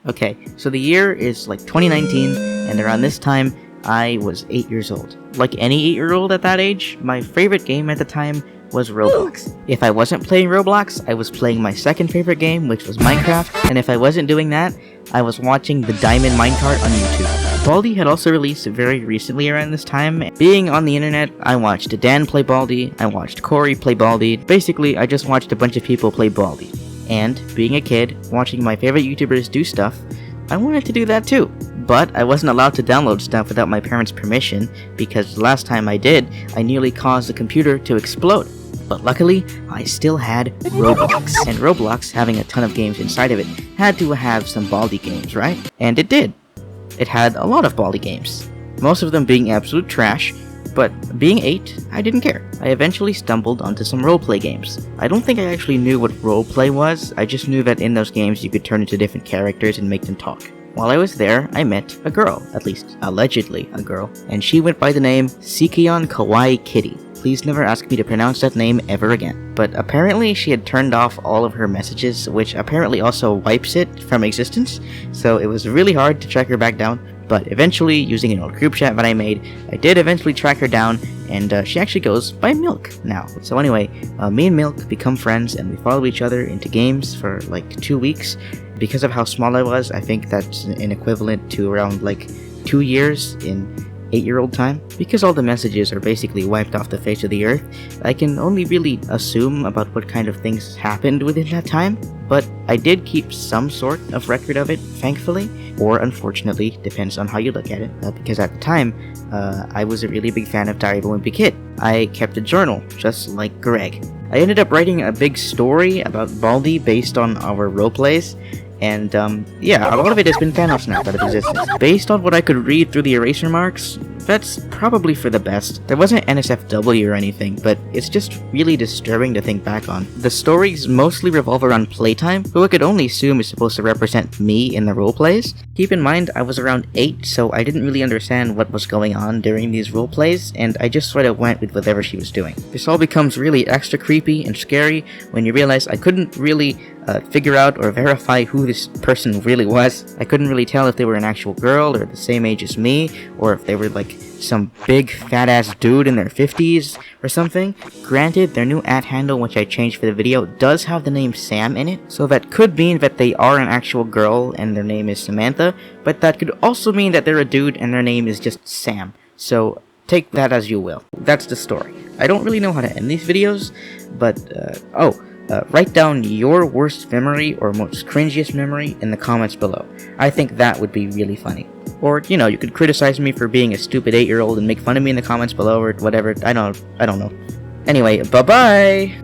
Okay, so the year is like 2019, and around this time, I was 8 years old. Like any 8-year-old at that age, my favorite game at the time was Roblox. If I wasn't playing Roblox, I was playing my second favorite game, which was Minecraft, and if I wasn't doing that, I was watching the Diamond Minecart on YouTube. Baldi had also released very recently around this time. Being on the internet, I watched Dan play Baldi, I watched Corey play Baldi. Basically, I just watched a bunch of people play Baldi. And, being a kid, watching my favorite YouTubers do stuff, I wanted to do that too. But I wasn't allowed to download stuff without my parents' permission, because the last time I did, I nearly caused the computer to explode. But luckily, I still had Roblox. And Roblox, having a ton of games inside of it, had to have some Baldi games, right? And it did. It had a lot of Baldi games. Most of them being absolute trash, but being 8, I didn't care. I eventually stumbled onto some roleplay games. I don't think I actually knew what roleplay was, I just knew that in those games you could turn into different characters and make them talk. While I was there, I met a girl, at least allegedly a girl, and she went by the name Sikion Kawaii Kitty. Please never ask me to pronounce that name ever again. But apparently she had turned off all of her messages, which apparently also wipes it from existence, so it was really hard to track her back down. But eventually, using an old group chat that I made, I did eventually track her down, and she actually goes by Milk now. So anyway, me and Milk become friends, and we follow each other into games for like 2 weeks. Because of how small I was, I think that's an equivalent to around like 2 years in 8-year-old time. Because all the messages are basically wiped off the face of the earth, I can only really assume about what kind of things happened within that time. But I did keep some sort of record of it, thankfully, or unfortunately, depends on how you look at it, because at the time, I was a really big fan of Diary of a Wimpy Kid. I kept a journal, just like Greg. I ended up writing a big story about Baldi based on our roleplays, and yeah, a lot of it has been fan snapped out of existence. Based on what I could read through the eraser marks, that's probably for the best. There wasn't NSFW or anything, but it's just really disturbing to think back on. The stories mostly revolve around playtime, who I could only assume is supposed to represent me in the roleplays. Keep in mind, I was around 8, so I didn't really understand what was going on during these roleplays, and I just sort of went with whatever she was doing. This all becomes really extra creepy and scary when you realize I couldn't really figure out or verify who this person really was. I couldn't really tell if they were an actual girl or the same age as me, or if they were like some big fat ass dude in their 50s or something. Granted, their new @handle, which I changed for the video, does have the name Sam in it, so that could mean that they are an actual girl and their name is Samantha, but that could also mean that they're a dude and their name is just Sam. So take that as you will. That's the story. I don't really know how to end these videos, but write down your worst memory or most cringiest memory in the comments below. I think that would be really funny. Or, you know, you could criticize me for being a stupid 8-year-old and make fun of me in the comments below or whatever. I don't know. Anyway, bye-bye!